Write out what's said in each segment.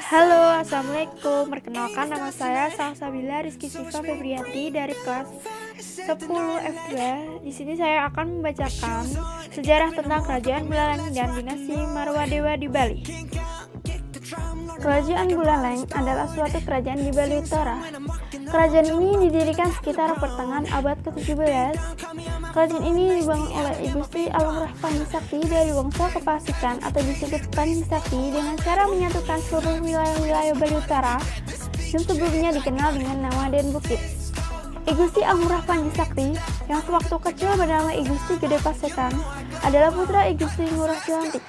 Halo, Assalamualaikum. Perkenalkan, nama saya Salsabila Rizky Siva Febrianti dari kelas 10 F2. Di sini saya akan membacakan sejarah tentang Kerajaan Buleleng dan dinasti Marwadewa di Bali. Kerajaan Buleleng adalah suatu kerajaan di Bali Utara. Kerajaan ini didirikan sekitar pertengahan abad ke-17. Kerajaan ini dibangun oleh I Gusti Alurah Panji Sakti dari Wangsa Kepasikan atau disebut Panji Sakti dengan cara menyatukan seluruh wilayah-wilayah Bali Utara yang sebelumnya dikenal dengan nama Den Bukit. I Gusti Alurah Panji Sakti yang sewaktu kecil bernama I Gusti Gede Pasekan adalah putra I Gusti Ngurah Jelantik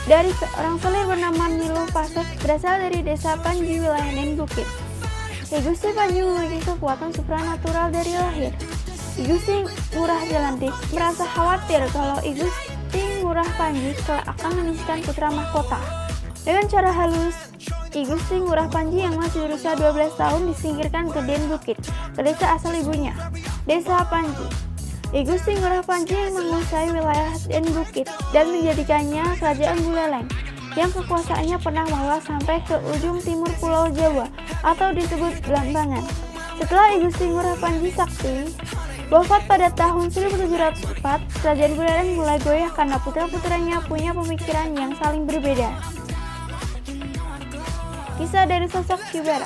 dari seorang selir bernama Niluh Pasek berasal dari desa Panji wilayah Den Bukit. I Gusti Panji memiliki kekuatan supranatural dari lahir. I Gusti Ngurah Jelantik merasa khawatir kalau I Gusti Ngurah Panji kelak akan memisahkan putra mahkota. Dengan cara halus, I Gusti Ngurah Panji yang masih berusia 12 tahun disingkirkan ke Den Bukit, ke desa asal ibunya, Desa Panji. I Gusti Ngurah Panji menguasai wilayah Den Bukit dan menjadikannya Kerajaan Buleleng yang kekuasaannya pernah meluas sampai ke ujung timur Pulau Jawa atau disebut Belambangan. Setelah I Gusti Ngurah Panji Sakti wafat pada tahun 1704, Kerajaan Buleleng mulai goyah karena putra-putranya punya pemikiran yang saling berbeda. Kisah dari sosok Ki Bara.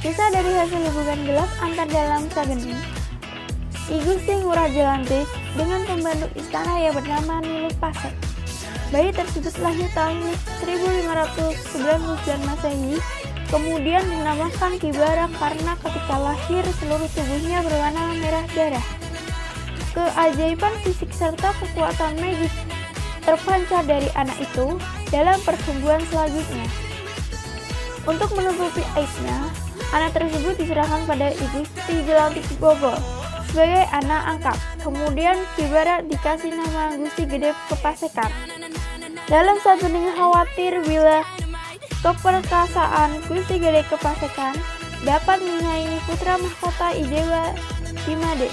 Kisah dari hasil hubungan gelap antar dalam Sageni, I Gusti Ngurah Jelantik dengan pembantu istana yang bernama Niluh Pasek. Bayi tersebut lahir tahun 1599 Masehi, kemudian dinamakan Ki Bara karena ketika lahir seluruh tubuhnya berwarna merah darah. Keajaiban fisik serta kekuatan magis terpancar dari anak itu dalam pertumbuhan selanjutnya. Untuk menutupi aibnya, anak tersebut diserahkan pada I Gusti Jelantik Bogor sebagai anak angkat. Kemudian Ki Bara dikasih nama Gusti Gede Kepasekan. Dalam saat bening khawatir bila keperkasaan Gusti Gede Kepasekan dapat menyaingi putra mahkota Ijewa Imade,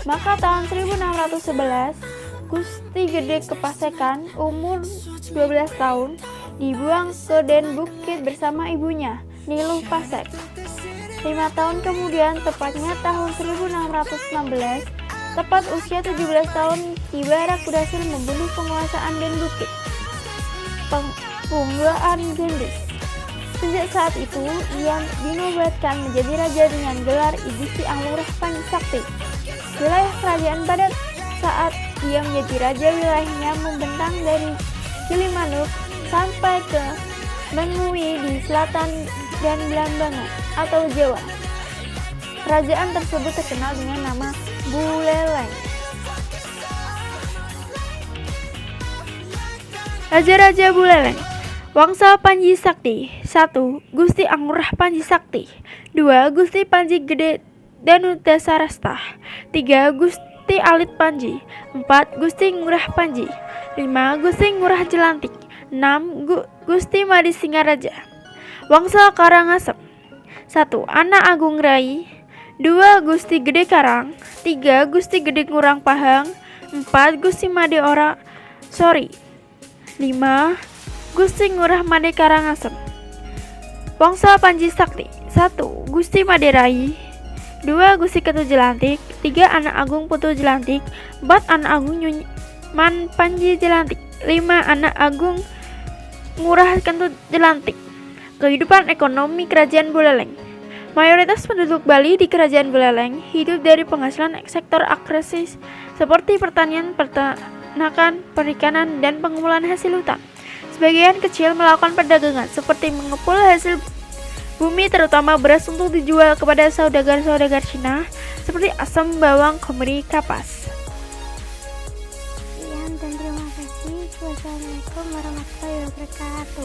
maka tahun 1611 Gusti Gede Kepasekan umur 12 tahun dibuang ke Den Bukit bersama ibunya, Niluh Pasek. 5 tahun kemudian, tepatnya tahun 1616, tepat usia 17 tahun, Ki Bara berhasil membunuh penguasaan Den Bukit, Punggaan Gendis. Sejak saat itu, ia dinobatkan menjadi raja dengan gelar I Gusti Alurah Panji Sakti. Wilayah kerajaan pada saat ia menjadi raja wilayahnya membentang dari Gilimanuk sampai ke Mengui di selatan dan Belambangan atau Jawa. Kerajaan tersebut terkenal dengan nama Buleleng. Raja-raja Buleleng. Wangsa Panji Sakti. 1. Gusti Angurah Panji Sakti. 2. Gusti Panji Gede Danudasarasta. 3. Gusti Alit Panji. 4. Gusti Ngurah Panji. 5. Gusti Ngurah Jelantik. 6. Gusti Madi Singaraja. Wangsa Karangasem. 1. Anak Agung Rai. 2. Gusti Gede Karang. 3. Gusti Gede Ngurang Pahang. 4. Gusti Made Ora Sori. 5. Gusti Ngurah Made Karangasem. Wangsa Panji Sakti. 1. Gusti Made Rai. 2. Gusti Ketu Jelantik. 3. Anak Agung Putu Jelantik. 4. Anak Agung Nyuman Panji Jelantik. 5. Anak Agung Ngurah Kentut Jelantik. Kehidupan ekonomi Kerajaan Buleleng. Mayoritas penduduk Bali di Kerajaan Buleleng hidup dari penghasilan sektor agresif seperti pertanian, peternakan, perikanan, dan pengumpulan hasil hutan. Sebagian kecil melakukan perdagangan seperti mengepul hasil bumi, terutama beras untuk dijual kepada saudagar-saudagar Cina seperti asam, bawang, kemiri, kapas. Sekian dan terima kasih. Wassalamualaikum warahmatullahi wabarakatuh.